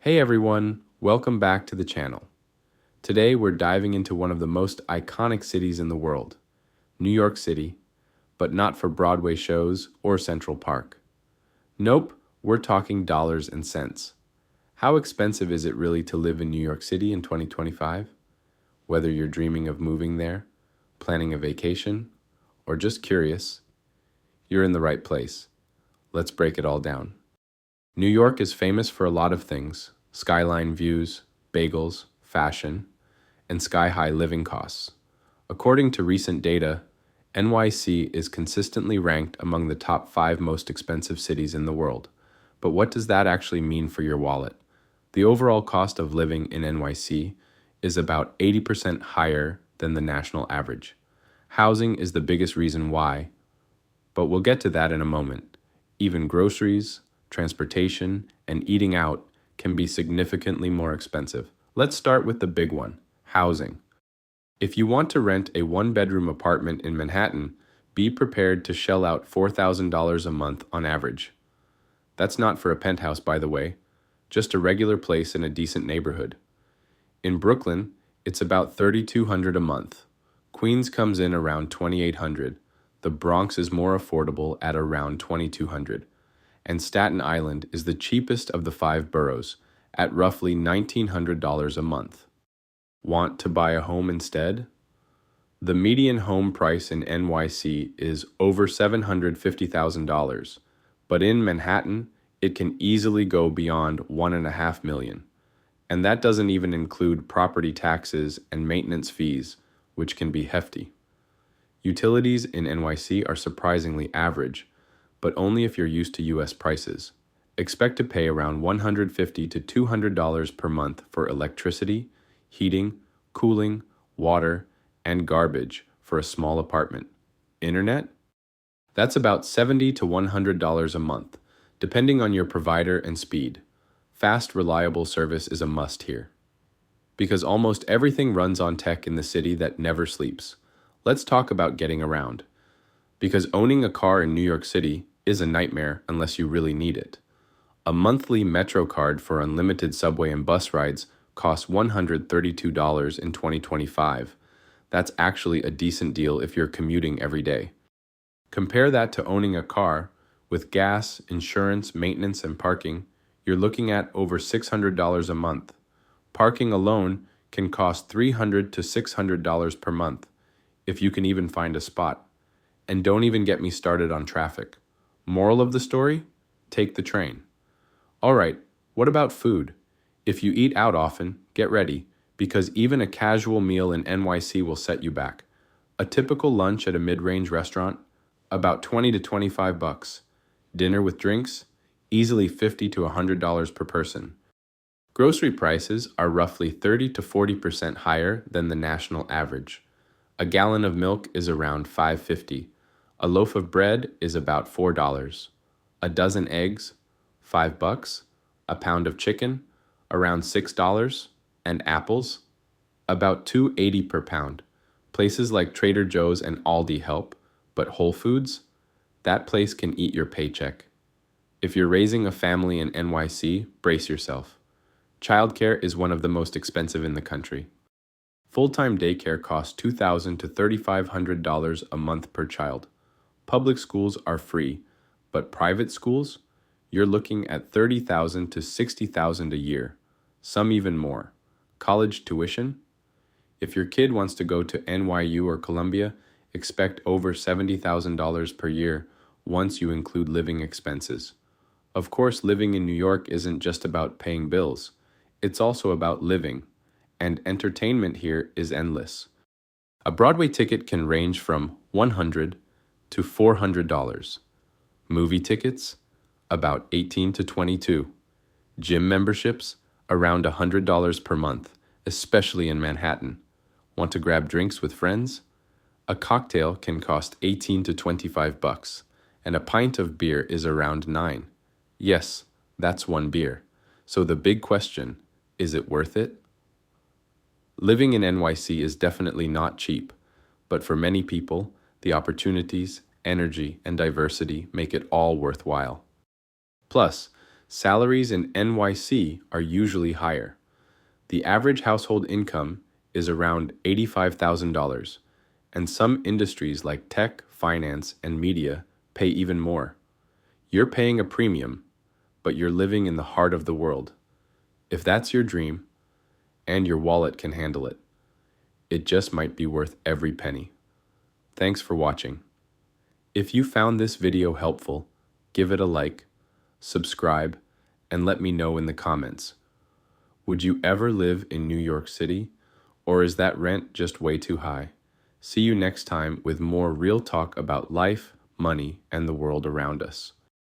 Hey everyone, welcome back to the channel. Today we're diving into one of the most iconic cities in the world, New York City, but not for Broadway shows or Central Park. Nope, we're talking dollars and cents. How expensive is it really to live in New York City in 2025? Whether you're dreaming of moving there, planning a vacation, or just curious, you're in the right place. Let's break it all down. New York is famous for a lot of things: skyline views, bagels, fashion, and sky-high living costs. According to recent data, NYC is consistently ranked among the top 5 most expensive cities in the world. But what does that actually mean for your wallet? The overall cost of living in NYC is about 80% higher than the national average. Housing is the biggest reason why, but we'll get to that in a moment. Even groceries, transportation, and eating out can be significantly more expensive. Let's start with the big one: housing. If you want to rent a one-bedroom apartment in Manhattan, be prepared to shell out $4,000 a month on average. That's not for a penthouse, by the way, just a regular place in a decent neighborhood. In Brooklyn, it's about $3,200 a month. Queens comes in around $2,800. The Bronx is more affordable at around $2,200. And Staten Island is the cheapest of the 5 boroughs, at roughly $1,900 a month. Want to buy a home instead? The median home price in NYC is over $750,000, but in Manhattan, it can easily go beyond $1.5 million. And that doesn't even include property taxes and maintenance fees, which can be hefty. Utilities in NYC are surprisingly average, but only if you're used to US prices. Expect to pay around $150 to $200 per month for electricity, heating, cooling, water, and garbage for a small apartment. Internet? That's about $70 to $100 a month, depending on your provider and speed. Fast, reliable service is a must here, because almost everything runs on tech in the city that never sleeps. Let's talk about getting around, because owning a car in New York City is a nightmare unless you really need it. A monthly Metro card for unlimited subway and bus rides costs $132 in 2025. That's actually a decent deal if you're commuting every day. Compare that to owning a car with gas, insurance, maintenance, and parking. You're looking at over $600 a month. Parking alone can cost $300 to $600 per month, if you can even find a spot. And don't even get me started on traffic. Moral of the story? Take the train. All right, what about food? If you eat out often, get ready, because even a casual meal in NYC will set you back. A typical lunch at a mid-range restaurant, about $20 to $25. Dinner with drinks, easily $50 to $100 per person. Grocery prices are roughly 30 to 40% higher than the national average. A gallon of milk is around $5.50. A loaf of bread is about $4. A dozen eggs, $5. A pound of chicken, around $6. And apples, about $2.80 per pound. Places like Trader Joe's and Aldi help, but Whole Foods? That place can eat your paycheck. If you're raising a family in NYC, brace yourself. Childcare is one of the most expensive in the country. Full-time daycare costs $2,000 to $3,500 a month per child. Public schools are free, but private schools? You're looking at $30,000 to $60,000 a year, some even more. College tuition? If your kid wants to go to NYU or Columbia, expect over $70,000 per year once you include living expenses. Of course, living in New York isn't just about paying bills. It's also about living, and entertainment here is endless. A Broadway ticket can range from $100 to $400. Movie tickets? About $18 to $22. Gym memberships? Around $100 per month, especially in Manhattan. Want to grab drinks with friends? A cocktail can cost $18 to $25, and a pint of beer is around $9. Yes, that's one beer. So the big question, is it worth it? Living in NYC is definitely not cheap, but for many people, the opportunities, energy, and diversity make it all worthwhile. Plus, Salaries in NYC are usually higher. The average household income is around $85,000, and some industries like tech, finance, and media pay even more. You're paying a premium, but you're living in the heart of the world. If that's your dream, and your wallet can handle it, it just might be worth every penny. Thanks for watching. If you found this video helpful, give it a like, subscribe, and let me know in the comments. Would you ever live in New York City, or is that rent just way too high? See you next time with more real talk about life, money, and the world around us.